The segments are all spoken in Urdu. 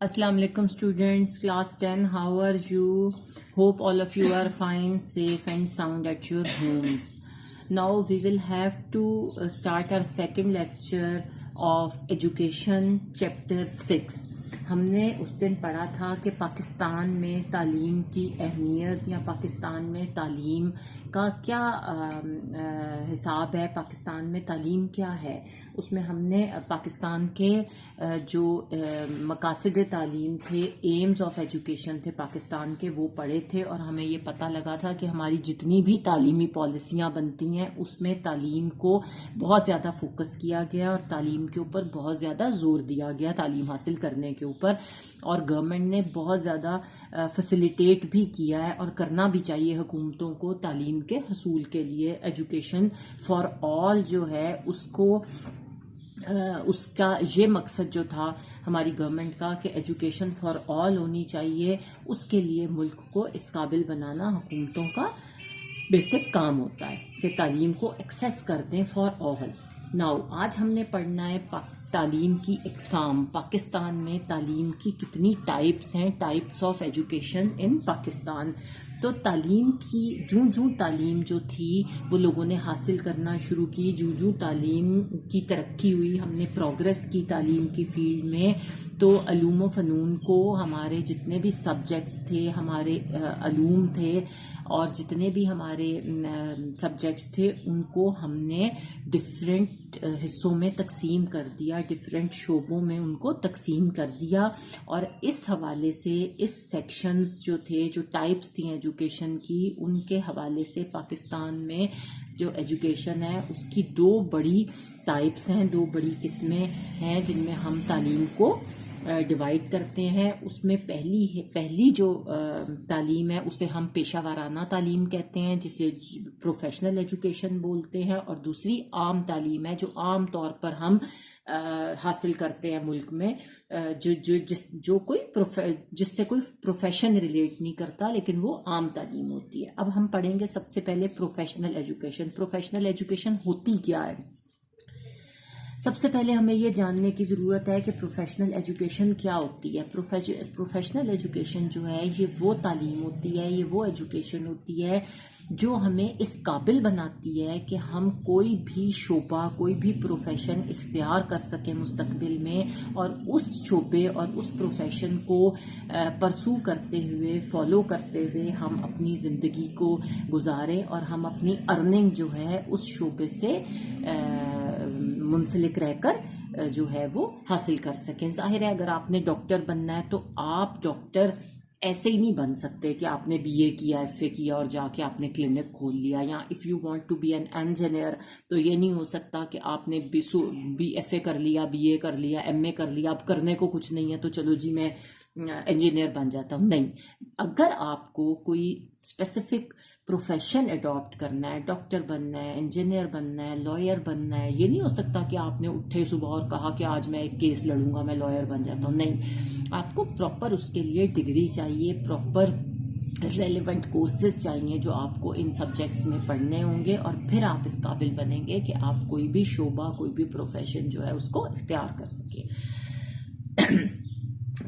Assalamu alaikum students, class 10, how are you? Hope all of you are fine, safe and sound at your homes. Now we will have to start our second lecture of education chapter 6. ہم نے اس دن پڑھا تھا کہ پاکستان میں تعلیم کی اہمیت یا پاکستان میں تعلیم کا کیا حساب ہے، پاکستان میں تعلیم کیا ہے. اس میں ہم نے پاکستان کے جو مقاصد تعلیم تھے، ایمز آف ایجوکیشن تھے پاکستان کے، وہ پڑھے تھے، اور ہمیں یہ پتہ لگا تھا کہ ہماری جتنی بھی تعلیمی پالیسیاں بنتی ہیں اس میں تعلیم کو بہت زیادہ فوکس کیا گیا اور تعلیم کے اوپر بہت زیادہ زور دیا گیا، تعلیم حاصل کرنے کے اوپر، اور گورنمنٹ نے بہت زیادہ فیسیلیٹیٹ بھی کیا ہے اور کرنا بھی چاہیے حکومتوں کو تعلیم کے حصول کے لیے. ایجوکیشن فار آل جو ہے اس کا یہ مقصد جو تھا ہماری گورنمنٹ کا کہ ایجوکیشن فار آل ہونی چاہیے، اس کے لیے ملک کو اس قابل بنانا حکومتوں کا بیسک کام ہوتا ہے کہ تعلیم کو ایکسیس کر دیں فار آل. ناؤ آج ہم نے پڑھنا ہے تعلیم کی اقسام. پاکستان میں تعلیم کی کتنی ٹائپس ہیں، ٹائپس آف ایجوکیشن ان پاکستان. تو تعلیم کی جوں تعلیم جو تھی وہ لوگوں نے حاصل کرنا شروع کی، جوں تعلیم کی ترقی ہوئی، ہم نے پروگریس کی تعلیم کی فیلڈ میں، تو علوم و فنون کو ہمارے جتنے بھی سبجیکٹس تھے، ہمارے علوم تھے اور جتنے بھی ہمارے سبجیکٹس تھے، ان کو ہم نے ڈفرینٹ حصوں میں تقسیم کر دیا، ڈفرینٹ شعبوں میں ان کو تقسیم کر دیا. اور اس حوالے سے اس سیکشنز جو تھے، جو ٹائپس تھیں ایجوکیشن کی، ان کے حوالے سے پاکستان میں جو ایجوکیشن ہے اس کی دو بڑی ٹائپس ہیں، دو بڑی قسمیں ہیں جن میں ہم تعلیم کو ڈیوائڈ کرتے ہیں. اس میں پہلی جو تعلیم ہے اسے ہم پیشہ ورانہ تعلیم کہتے ہیں، جسے پروفیشنل ایجوکیشن بولتے ہیں، اور دوسری عام تعلیم ہے جو عام طور پر ہم حاصل کرتے ہیں ملک میں، جس سے کوئی پروفیشن ریلیٹ نہیں کرتا، لیکن وہ عام تعلیم ہوتی ہے. اب ہم پڑھیں گے سب سے پہلے پروفیشنل ایجوکیشن. پروفیشنل ایجوکیشن ہوتی کیا ہے؟ سب سے پہلے ہمیں یہ جاننے کی ضرورت ہے کہ پروفیشنل ایجوکیشن کیا ہوتی ہے. پروفیشنل ایجوکیشن جو ہے یہ وہ تعلیم ہوتی ہے، یہ وہ ایجوکیشن ہوتی ہے جو ہمیں اس قابل بناتی ہے کہ ہم کوئی بھی شعبہ، کوئی بھی پروفیشن اختیار کر سکیں مستقبل میں، اور اس شعبے اور اس پروفیشن کو پرسو کرتے ہوئے، فالو کرتے ہوئے ہم اپنی زندگی کو گزاریں، اور ہم اپنی ارننگ جو ہے اس شعبے سے منسلک رہ کر جو ہے وہ حاصل کر سکیں. ظاہر ہے اگر آپ نے ڈاکٹر بننا ہے تو آپ ڈاکٹر ایسے ہی نہیں بن سکتے کہ آپ نے بی اے کیا، ایف اے کیا اور جا کے آپ نے کلینک کھول لیا. یا if you want to be an engineer تو یہ نہیں ہو سکتا کہ آپ نے بی ایف اے کر لیا، بی اے کر لیا، ایم اے کر لیا، اب کرنے کو کچھ نہیں ہے تو چلو جی میں انجینئر بن جاتا ہوں. نہیں، اگر آپ کو کوئی اسپیسیفک پروفیشن اڈاپٹ کرنا ہے، ڈاکٹر بننا ہے، انجینئر بننا ہے، لائر بننا ہے، یہ نہیں ہو سکتا کہ آپ نے اٹھے صبح اور کہا کہ آج میں ایک کیس لڑوں گا، میں لائر بن جاتا ہوں. نہیں، آپ کو پراپر اس کے لیے ڈگری چاہیے، پراپر ریلیونٹ کورسز چاہیے جو آپ کو ان سبجیکٹس میں پڑھنے ہوں گے، اور پھر آپ اس قابل بنیں گے کہ آپ کوئی بھی شعبہ، کوئی بھی پروفیشن جو ہے اس کو اختیار کر سکیں.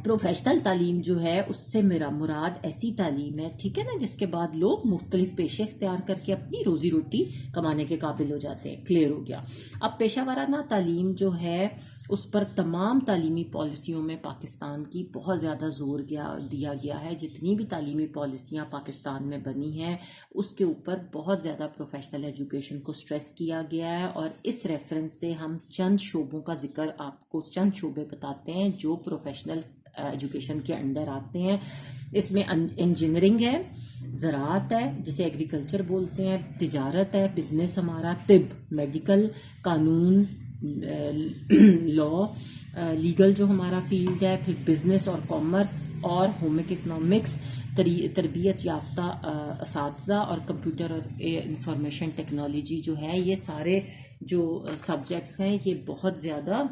پروفیشنل تعلیم جو ہے اس سے میرا مراد ایسی تعلیم ہے، ٹھیک ہے نا، جس کے بعد لوگ مختلف پیشے اختیار کر کے اپنی روزی روٹی کمانے کے قابل ہو جاتے ہیں. کلیئر ہو گیا؟ اب پیشہ ورانہ تعلیم جو ہے اس پر تمام تعلیمی پالیسیوں میں پاکستان کی بہت زیادہ زور دیا گیا ہے. جتنی بھی تعلیمی پالیسیاں پاکستان میں بنی ہیں اس کے اوپر بہت زیادہ پروفیشنل ایجوکیشن کو سٹریس کیا گیا ہے، اور اس ریفرنس سے ہم چند شعبوں کا ذکر، آپ کو چند شعبے بتاتے ہیں جو پروفیشنل ایجوکیشن کے انڈر آتے ہیں. اس میں انجینئرنگ ہے، زراعت ہے جسے ایگریکلچر بولتے ہیں، تجارت ہے، بزنس ہمارا، طب، میڈیکل، قانون، لا، لیگل جو ہمارا فیلڈ ہے، پھر بزنس اور کامرس، اور ہوم اکنامکس، تربیت یافتہ اساتذہ، اور کمپیوٹر اور انفارمیشن ٹیکنالوجی جو ہے. یہ سارے جو سبجیکٹس ہیں یہ بہت زیادہ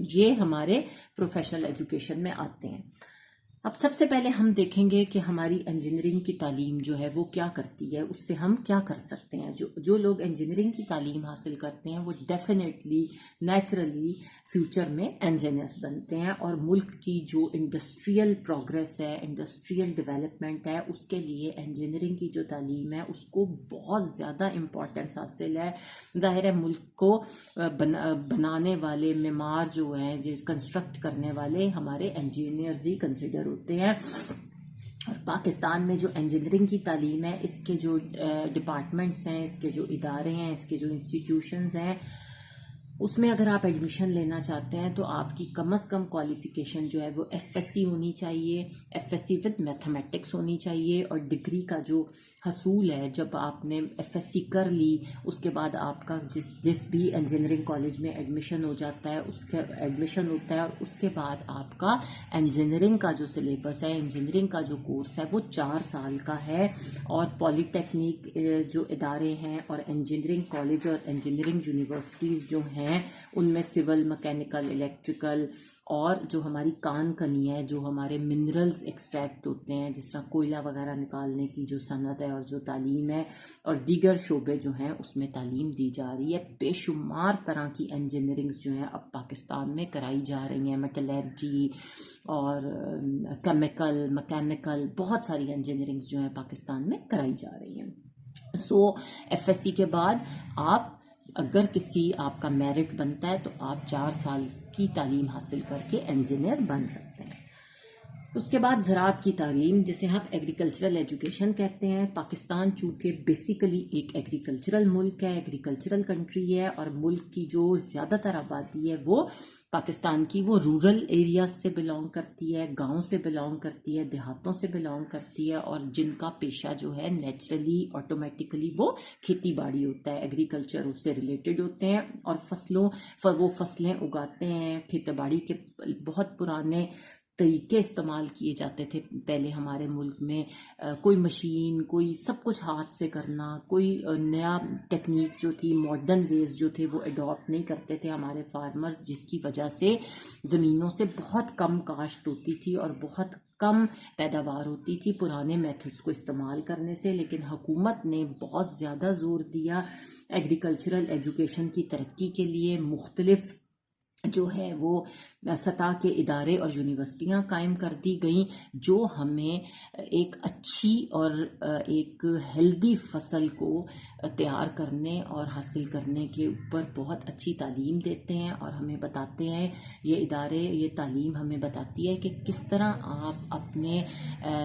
یہ ہمارے پروفیشنل ایجوکیشن میں آتے ہیں. اب سب سے پہلے ہم دیکھیں گے کہ ہماری انجینئرنگ کی تعلیم جو ہے وہ کیا کرتی ہے، اس سے ہم کیا کر سکتے ہیں۔ جو لوگ انجینئرنگ کی تعلیم حاصل کرتے ہیں وہ ڈیفینیٹلی نیچرلی فیوچر میں انجینئرس بنتے ہیں، اور ملک کی جو انڈسٹریل پروگریس ہے، انڈسٹریل ڈیولپمنٹ ہے، اس کے لیے انجینئرنگ کی جو تعلیم ہے اس کو بہت زیادہ امپورٹنس حاصل ہے۔ ظاہر ہے ملک کو بنانے والے معمار جو ہیں، کنسٹرکٹ کرنے والے ہمارے انجینئرز ہی کنسیڈر ہوتے ہیں۔ اور پاکستان میں جو انجینئرنگ کی تعلیم ہے، اس کے جو ڈپارٹمنٹس ہیں، اس کے جو ادارے ہیں، اس کے جو انسٹیٹیوشنز ہیں، اس میں اگر آپ ایڈمیشن لینا چاہتے ہیں تو آپ کی کم از کم کوالیفیکیشن جو ہے وہ ایف ایس سی ہونی چاہیے، F S C with mathematics ہونی چاہیے، اور ڈگری کا جو حصول ہے، جب آپ نے ایف ایس سی کر لی اس کے بعد آپ کا جس بھی انجینئرنگ کالج میں ایڈمیشن ہو جاتا ہے، اس کا ایڈمیشن ہوتا ہے، اور اس کے بعد آپ کا انجینئرنگ کا جو سلیبس ہے، انجینئرنگ کا جو کورس ہے وہ 4 سال کا ہے۔ اور پولی ٹیکنیک جو ادارے ہیں اور انجینئرنگ کالج اور انجینئرنگ یونیورسٹیز جو ہیں ان میں سول، مکینیکل، الیکٹریکل، اور جو ہماری کان کنی ہے، جو ہمارے منرلز ایکسٹریکٹ ہوتے ہیں، جس طرح کوئلہ وغیرہ نکالنے کی جو صنعت ہے اور جو تعلیم ہے، اور دیگر شعبے جو ہیں اس میں تعلیم دی جا رہی ہے۔ بے شمار طرح کی انجینئرنگز جو ہیں اب پاکستان میں کرائی جا رہی ہیں، میٹلرجی اور کیمیکل، مکینیکل، بہت ساری انجینئرنگز جو ہیں پاکستان میں کرائی جا رہی ہیں۔ سو ایف ایس سی کے بعد آپ اگر آپ کا میرٹ بنتا ہے تو آپ 4 سال کی تعلیم حاصل کر کے انجینئر بن سکتے ہیں۔ اس کے بعد زراعت کی تعلیم، جسے ہم ایگریکلچرل ایجوکیشن کہتے ہیں۔ پاکستان چونکہ بیسیکلی ایک ایگریکلچرل ملک ہے، ایگریکلچرل کنٹری ہے، اور ملک کی جو زیادہ تر آبادی ہے وہ پاکستان کی وہ رورل ایریاز سے بلانگ کرتی ہے، گاؤں سے بلانگ کرتی ہے، دیہاتوں سے بلانگ کرتی ہے، اور جن کا پیشہ جو ہے نیچرلی آٹومیٹکلی وہ کھیتی باڑی ہوتا ہے، ایگریکلچر اس سے ریلیٹڈ ہوتے ہیں، اور وہ فصلیں اگاتے ہیں۔ کھیتی باڑی کے بہت پرانے طریقے استعمال کیے جاتے تھے پہلے ہمارے ملک میں، کوئی مشین، کوئی سب کچھ ہاتھ سے کرنا، کوئی نیا ٹیکنیک جو تھی، ماڈرن ویز جو تھے وہ اڈاپٹ نہیں کرتے تھے ہمارے فارمرز، جس کی وجہ سے زمینوں سے بہت کم کاشت ہوتی تھی اور بہت کم پیداوار ہوتی تھی پرانے میتھڈز کو استعمال کرنے سے۔ لیکن حکومت نے بہت زیادہ زور دیا ایگریکلچرل ایجوکیشن کی ترقی کے لیے، مختلف جو ہے وہ سطح کے ادارے اور یونیورسٹیاں قائم کر دی گئیں، جو ہمیں ایک اچھی اور ایک ہیلدی فصل کو تیار کرنے اور حاصل کرنے کے اوپر بہت اچھی تعلیم دیتے ہیں، اور ہمیں بتاتے ہیں یہ ادارے، یہ تعلیم ہمیں بتاتی ہے کہ کس طرح آپ اپنے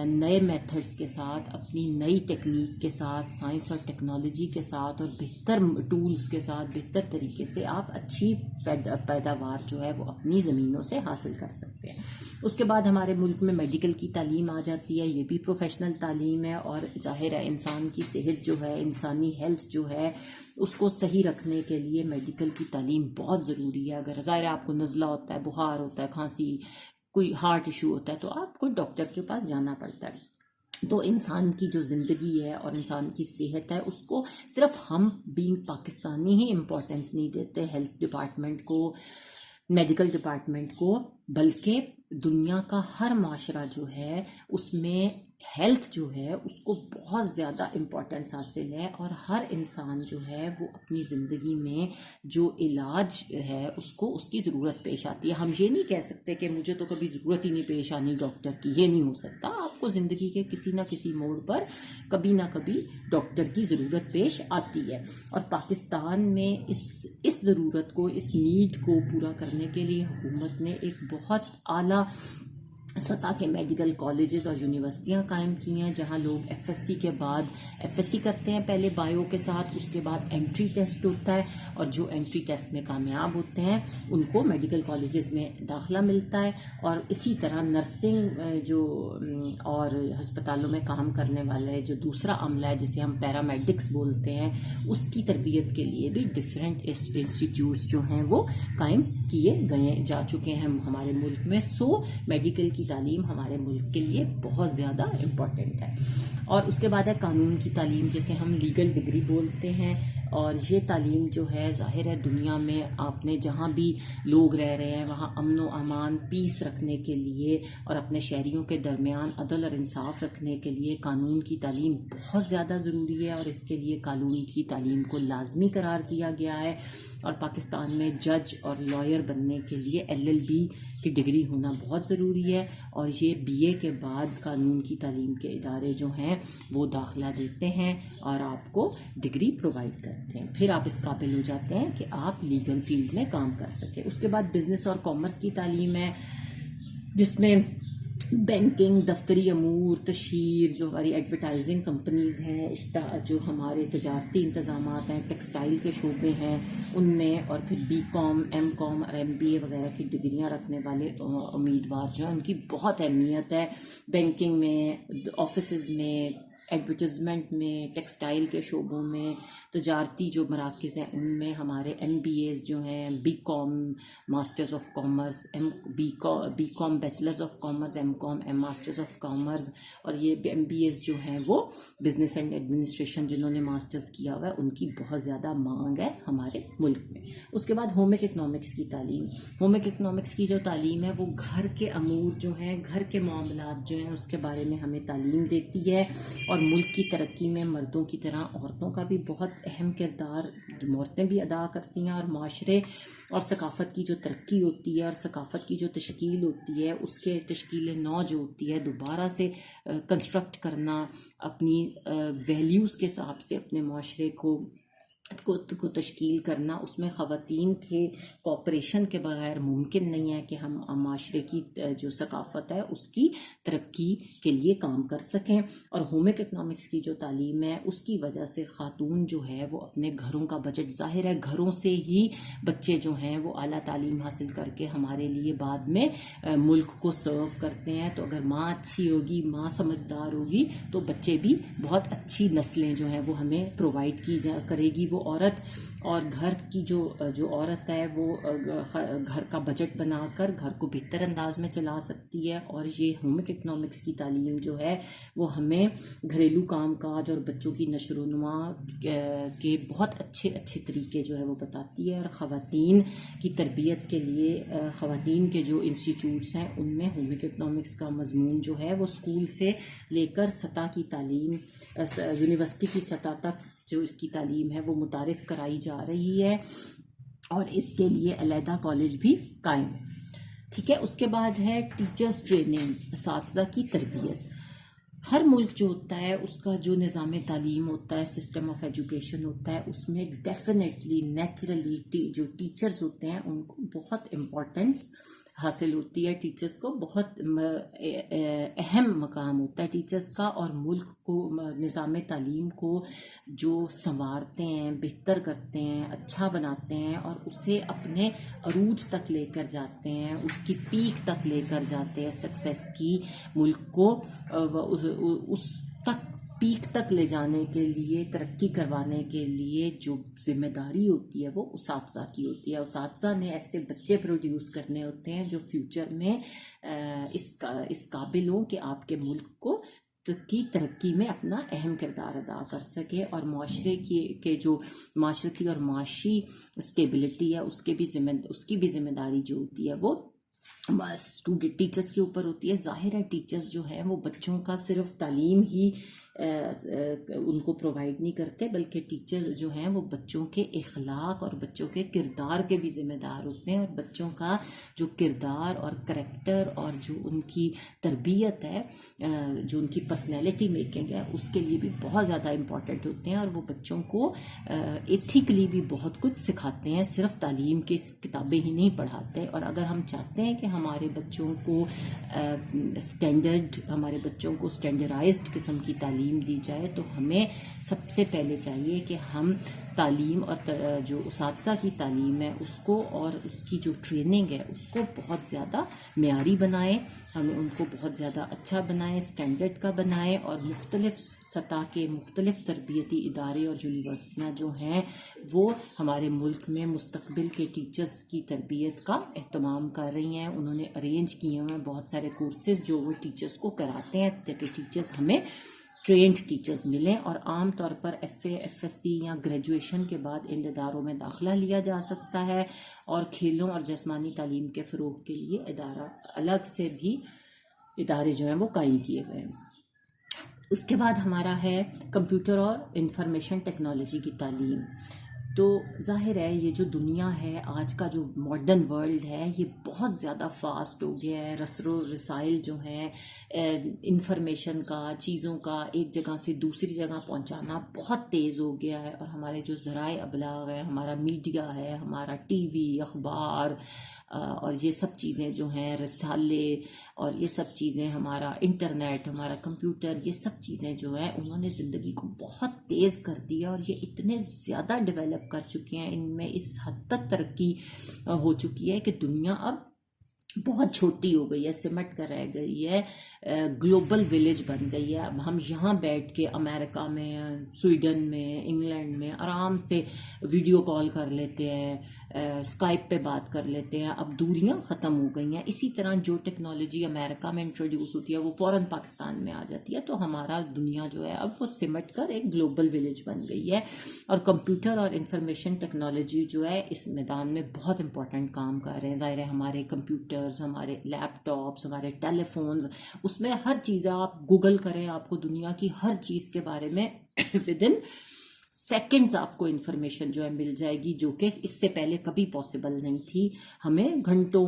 نئے میتھڈز کے ساتھ، اپنی نئی ٹیکنیک کے ساتھ، سائنس اور ٹیکنالوجی کے ساتھ، اور بہتر ٹولز کے ساتھ، بہتر طریقے سے آپ اچھی پیداوار جو ہے وہ اپنی زمینوں سے حاصل کر سکتے ہیں۔ اس کے بعد ہمارے ملک میں میڈیکل کی تعلیم آ جاتی ہے، یہ بھی پروفیشنل تعلیم ہے، اور ظاہر ہے انسان کی صحت جو ہے، انسانی ہیلتھ جو ہے اس کو صحیح رکھنے کے لیے میڈیکل کی تعلیم بہت ضروری ہے۔ اگر ظاہر ہے آپ کو نزلہ ہوتا ہے، بخار ہوتا ہے، کھانسی، کوئی ہارٹ ایشو ہوتا ہے، تو آپ کو ڈاکٹر کے پاس جانا پڑتا ہے۔ تو انسان کی جو زندگی ہے اور انسان کی صحت ہے، اس کو صرف ہم بینگ پاکستانی ہی امپورٹنس نہیں دیتے، ہیلتھ ڈپارٹمنٹ کو، میڈیکل ڈپارٹمنٹ کو، بلکہ دنیا کا ہر معاشرہ جو ہے اس میں ہیلتھ جو ہے اس کو بہت زیادہ امپورٹنس حاصل ہے، اور ہر انسان جو ہے وہ اپنی زندگی میں جو علاج ہے اس کو اس کی ضرورت پیش آتی ہے۔ ہم یہ نہیں کہہ سکتے کہ مجھے تو کبھی ضرورت ہی نہیں پیش آنی ڈاکٹر کی، یہ نہیں ہو سکتا۔ آپ کو زندگی کے کسی نہ کسی موڑ پر کبھی نہ کبھی ڈاکٹر کی ضرورت پیش آتی ہے، اور پاکستان میں اس ضرورت کو، اس نیڈ کو پورا کرنے کے لیے حکومت نے ایک بہت اعلیٰ سطح کے میڈیکل کالجز اور یونیورسٹیاں قائم کی ہیں، جہاں لوگ ایف ایس سی کے بعد ایف ایس سی کرتے ہیں پہلے بایو کے ساتھ، اس کے بعد انٹری ٹیسٹ ہوتا ہے، اور جو انٹری ٹیسٹ میں کامیاب ہوتے ہیں ان کو میڈیکل کالجز میں داخلہ ملتا ہے۔ اور اسی طرح نرسنگ جو اور ہسپتالوں میں کام کرنے والے جو دوسرا عملہ ہے جسے ہم پیرامیڈکس بولتے ہیں، اس کی تربیت کے لیے بھی ڈفرینٹ انسٹیٹیوٹس جو ہیں وہ قائم کیے جا چکے ہیں ہمارے ملک میں۔ سو میڈیکل کی تعلیم ہمارے ملک کے لیے بہت زیادہ امپورٹنٹ ہے۔ اور اس کے بعد ہے قانون کی تعلیم، جسے ہم لیگل ڈگری بولتے ہیں، اور یہ تعلیم جو ہے ظاہر ہے دنیا میں آپ نے جہاں بھی لوگ رہ رہے ہیں وہاں امن و امان پیس رکھنے کے لیے اور اپنے شہریوں کے درمیان عدل اور انصاف رکھنے کے لیے قانون کی تعلیم بہت زیادہ ضروری ہے، اور اس کے لیے قانون کی تعلیم کو لازمی قرار دیا گیا ہے۔ اور پاکستان میں جج اور لائر بننے کے لیے LLB کی ڈگری ہونا بہت ضروری ہے، اور یہ BA کے بعد قانون کی تعلیم کے ادارے جو ہیں وہ داخلہ دیتے ہیں اور آپ کو ڈگری پرووائڈ کرتے ہیں، پھر آپ اس قابل ہو جاتے ہیں کہ آپ لیگل فیلڈ میں کام کر سکیں۔ اس کے بعد بزنس اور کامرس کی تعلیم ہے، جس میں بینکنگ، دفتری امور، تشہیر، جو ہماری ایڈورٹائزنگ کمپنیز ہیں، جو ہمارے تجارتی انتظامات ہیں، ٹیکسٹائل کے شعبے ہیں ان میں، اور پھر BCom، MCom اور MBA وغیرہ کی ڈگریاں رکھنے والے امیدوار جو ہیں ان کی بہت اہمیت ہے۔ بینکنگ میں، آفیسز میں، ایڈورٹیزمنٹ میں، ٹیکسٹائل کے شعبوں میں، تجارتی جو مراکز ہیں ان میں ہمارے MBAs جو ہیں، BCom masters of commerce, BCom bachelors of commerce, MCom masters of commerce, اور یہ MBAs جو ہیں وہ بزنس اینڈ ایڈمنسٹریشن جنہوں نے ماسٹرز کیا ہوا ہے ان کی بہت زیادہ مانگ ہے ہمارے ملک میں۔ اس کے بعد ہوم اکنامکس کی تعلیم، ہوم اکنامکس کی جو تعلیم ہے وہ گھر کے امور جو ہیں، گھر کے معاملات جو ہیں اس کے بارے میں ہمیں تعلیم دیتی ہے، اور ملک کی ترقی میں مردوں کی طرح عورتوں کا بھی بہت اہم کردار عورتیں بھی ادا کرتی ہیں، اور معاشرے اور ثقافت کی جو ترقی ہوتی ہے اور ثقافت کی جو تشکیل ہوتی ہے اس کے تشکیل نو جو ہوتی ہے دوبارہ سے کنسٹرکٹ کرنا، اپنی ویلیوز کے حساب سے اپنے معاشرے کو تشکیل کرنا، اس میں خواتین کے کوآپریشن کے بغیر ممکن نہیں ہے کہ ہم معاشرے کی جو ثقافت ہے اس کی ترقی کے لیے کام کر سکیں۔ اور ہوم اکنامکس کی جو تعلیم ہے اس کی وجہ سے خاتون جو ہے وہ اپنے گھروں کا بجٹ، ظاہر ہے گھروں سے ہی بچے جو ہیں وہ اعلیٰ تعلیم حاصل کر کے ہمارے لیے بعد میں ملک کو سرو کرتے ہیں، تو اگر ماں اچھی ہوگی، ماں سمجھدار ہوگی تو بچے بھی بہت اچھی نسلیں جو ہیں وہ ہمیں پرووائڈ کرے گی وہ عورت۔ اور گھر کی جو عورت ہے وہ گھر کا بجٹ بنا کر گھر کو بہتر انداز میں چلا سکتی ہے، اور یہ ہوم اکنامکس کی تعلیم جو ہے وہ ہمیں گھریلو کام کاج اور بچوں کی نشو و نما کے بہت اچھے طریقے جو ہے وہ بتاتی ہے۔ اور خواتین کی تربیت کے لیے خواتین کے جو انسٹیٹیوٹس ہیں ان میں ہوم اکنامکس کا مضمون جو ہے وہ اسکول سے لے کر سطح کی تعلیم، یونیورسٹی کی سطح تک جو اس کی تعلیم ہے وہ متعارف کرائی جا رہی ہے، اور اس کے لیے علیحدہ کالج بھی قائم ہے۔ ٹھیک ہے، اس کے بعد ہے ٹیچرز ٹریننگ، اساتذہ کی تربیت۔ ہر ملک جو ہوتا ہے اس کا جو نظام تعلیم ہوتا ہے، سسٹم آف ایجوکیشن ہوتا ہے، اس میں ڈیفینیٹلی نیچرلی جو ٹیچرز ہوتے ہیں ان کو بہت امپورٹنس حاصل ہوتی ہے، ٹیچرز کو بہت اہم مقام ہوتا ہے ٹیچرز کا، اور ملک کو، نظام تعلیم کو جو سنوارتے ہیں، بہتر کرتے ہیں، اچھا بناتے ہیں اور اسے اپنے عروج تک لے کر جاتے ہیں، اس کی پیک تک لے کر جاتے ہیں، سکسیس کی، ملک کو اس تک پیک تک لے جانے کے لیے، ترقی کروانے کے لیے جو ذمہ داری ہوتی ہے وہ اساتذہ کی ہوتی ہے۔ اساتذہ نے ایسے بچے پروڈیوس کرنے ہوتے ہیں جو فیوچر میں اس قابل ہوں کہ آپ کے ملک کو کی ترقی میں اپنا اہم کردار ادا کر سکے، اور معاشرے کے جو معاشرتی اور معاشی اسٹیبلٹی ہے اس کی بھی ذمہ داری جو ہوتی ہے وہ ٹیچرز کے اوپر ہوتی ہے۔ ظاہر ہے ٹیچرز جو ہیں وہ بچوں کا صرف تعلیم ہی ان کو پرووائڈ نہیں کرتے، بلکہ ٹیچر جو ہیں وہ بچوں کے اخلاق اور بچوں کے کردار کے بھی ذمہ دار ہوتے ہیں، اور بچوں کا جو کردار اور کریکٹر اور جو ان کی تربیت ہے، جو ان کی پرسنالٹی میکنگ ہے، اس کے لیے بھی بہت زیادہ امپورٹنٹ ہوتے ہیں، اور وہ بچوں کو ایتھیکلی بھی بہت کچھ سکھاتے ہیں، صرف تعلیم کی کتابیں ہی نہیں پڑھاتے۔ اور اگر ہم چاہتے ہیں کہ ہمارے بچوں کو ہمارے بچوں کو اسٹینڈرڈائزڈ قسم کی تعلیم دی جائے تو ہمیں سب سے پہلے چاہیے کہ ہم تعلیم اور جو اساتذہ کی تعلیم ہے اس کو اور اس کی جو ٹریننگ ہے اس کو بہت زیادہ معیاری بنائیں، ہمیں ان کو بہت زیادہ اچھا بنائیں، اسٹینڈرڈ کا بنائیں، اور مختلف سطح کے مختلف تربیتی ادارے اور یونیورسٹیاں جو ہیں وہ ہمارے ملک میں مستقبل کے ٹیچرز کی تربیت کا اہتمام کر رہی ہیں۔ انہوں نے ارینج کیے ہیں بہت سارے کورسز جو وہ ٹیچرز کو کراتے ہیں تاکہ ٹیچرز ہمیں ٹرینڈ ٹیچرز ملیں، اور عام طور پر F A, F S C یا گریجویشن کے بعد ان اداروں میں داخلہ لیا جا سکتا ہے، اور کھیلوں اور جسمانی تعلیم کے فروغ کے لیے ادارہ الگ سے بھی ادارے جو ہیں وہ قائم کیے گئے ہیں۔ اس کے بعد ہمارا ہے کمپیوٹر اور انفارمیشن ٹیکنالوجی کی تعلیم۔ تو ظاہر ہے یہ جو دنیا ہے آج کا جو ماڈرن ورلڈ ہے یہ بہت زیادہ فاسٹ ہو گیا ہے، رسر و رسائل جو ہیں انفارمیشن کا، چیزوں کا ایک جگہ سے دوسری جگہ پہنچانا بہت تیز ہو گیا ہے، اور ہمارے جو ذرائع ابلاغ ہیں، ہمارا میڈیا ہے، ہمارا ٹی وی، اخبار اور یہ سب چیزیں جو ہیں، رسالے اور یہ سب چیزیں، ہمارا انٹرنیٹ، ہمارا کمپیوٹر، یہ سب چیزیں جو ہیں انہوں نے زندگی کو بہت تیز کر دیا، اور یہ اتنے زیادہ ڈیولپ کر چکے ہیں، ان میں اس حد تک ترقی ہو چکی ہے کہ دنیا اب بہت چھوٹی ہو گئی ہے، سمٹ کر رہ گئی ہے، گلوبل ولیج بن گئی ہے۔ اب ہم یہاں بیٹھ کے امریکہ میں، سویڈن میں، انگلینڈ میں آرام سے ویڈیو کال کر لیتے ہیں، اسکائپ پہ بات کر لیتے ہیں، اب دوریاں ختم ہو گئی ہیں۔ اسی طرح جو ٹیکنالوجی امریکہ میں انٹروڈیوس ہوتی ہے وہ فوراً پاکستان میں آ جاتی ہے، تو ہمارا دنیا جو ہے اب وہ سمٹ کر ایک گلوبل ولیج بن گئی ہے، اور کمپیوٹر اور انفارمیشن ٹیکنالوجی جو ہے اس میدان میں بہت امپورٹنٹ کام کر رہے ہیں۔ ظاہر ہے ہمارے کمپیوٹرز، ہمارے لیپ ٹاپس، ہمارے ٹیلی فونز، اس میں ہر چیز آپ گوگل کریں، آپ کو دنیا کی ہر چیز کے بارے میں ود ان سیکنڈز آپ کو انفارمیشن جو ہے مل جائے گی، جو کہ اس سے پہلے کبھی پاسبل نہیں تھی۔ ہمیں گھنٹوں،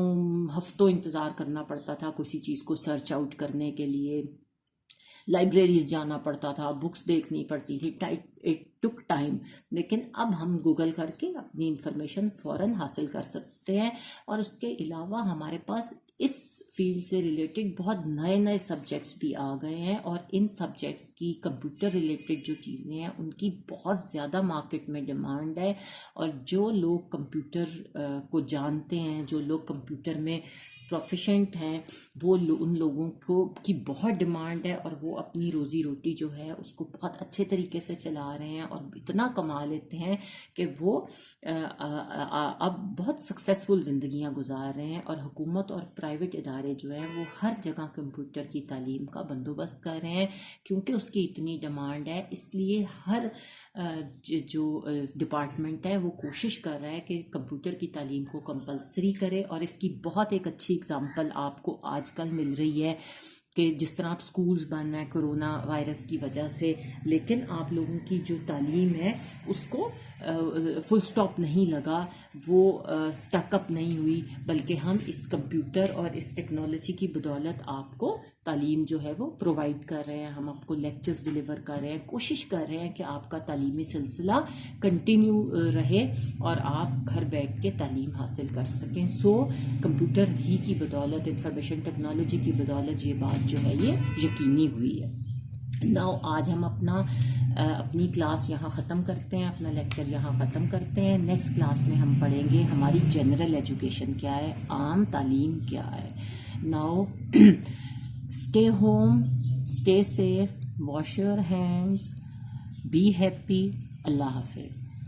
ہفتوں انتظار کرنا پڑتا تھا کسی چیز کو سرچ آؤٹ کرنے کے لیے، لائبریریز جانا پڑتا تھا، بکس دیکھنی پڑتی تھی، اٹ ٹک ٹائم، لیکن اب ہم گوگل کر کے اپنی انفارمیشن فوراً حاصل کر سکتے ہیں۔ اور اس کے علاوہ ہمارے پاس اس فیلڈ سے ریلیٹڈ بہت نئے نئے سبجیکٹس بھی آ گئے ہیں، اور ان سبجیکٹس کی کمپیوٹر ریلیٹڈ جو چیزیں ہیں ان کی بہت زیادہ مارکیٹ میں ڈیمانڈ ہے، اور جو لوگ کمپیوٹر کو جانتے ہیں، جو لوگ کمپیوٹر میں پروفیشنٹ ہیں، وہ ان لوگوں کو کی بہت ڈیمانڈ ہے، اور وہ اپنی روزی روٹی جو ہے اس کو بہت اچھے طریقے سے چلا رہے ہیں، اور اتنا کما لیتے ہیں کہ وہ اب بہت سکسیسفل زندگیاں گزار رہے ہیں، اور حکومت اور پرائیویٹ ادارے جو ہیں وہ ہر جگہ کمپیوٹر کی تعلیم کا بندوبست کر رہے ہیں، کیونکہ اس کی اتنی ڈیمانڈ ہے۔ اس لیے ہر جو ڈپارٹمنٹ ہے وہ کوشش کر رہا ہے کہ کمپیوٹر کی تعلیم کو کمپلسری کرے، اور اس کی بہت ایک اچھی اگزامپل آپ کو آج کل مل رہی ہے کہ جس طرح آپ سکولز بند ہیں کرونا وائرس کی وجہ سے، لیکن آپ لوگوں کی جو تعلیم ہے اس کو فل سٹاپ نہیں لگا، وہ سٹک اپ نہیں ہوئی، بلکہ ہم اس کمپیوٹر اور اس ٹیکنالوجی کی بدولت آپ کو تعلیم جو ہے وہ پرووائڈ کر رہے ہیں، ہم آپ کو لیکچرز ڈیلیور کر رہے ہیں، کوشش کر رہے ہیں کہ آپ کا تعلیمی سلسلہ کنٹینیو رہے اور آپ گھر بیٹھ کے تعلیم حاصل کر سکیں۔ سو کمپیوٹر ہی کی بدولت، انفارمیشن ٹیکنالوجی کی بدولت یہ بات جو ہے یہ یقینی ہوئی ہے۔ ناؤ آج ہم اپنی کلاس یہاں ختم کرتے ہیں، اپنا لیکچر یہاں ختم کرتے ہیں۔ نیکسٹ کلاس میں ہم پڑھیں گے ہماری جنرل ایجوکیشن کیا ہے، عام تعلیم کیا ہے۔ Now stay home, stay safe, wash your hands, be happy. اللہ حافظ۔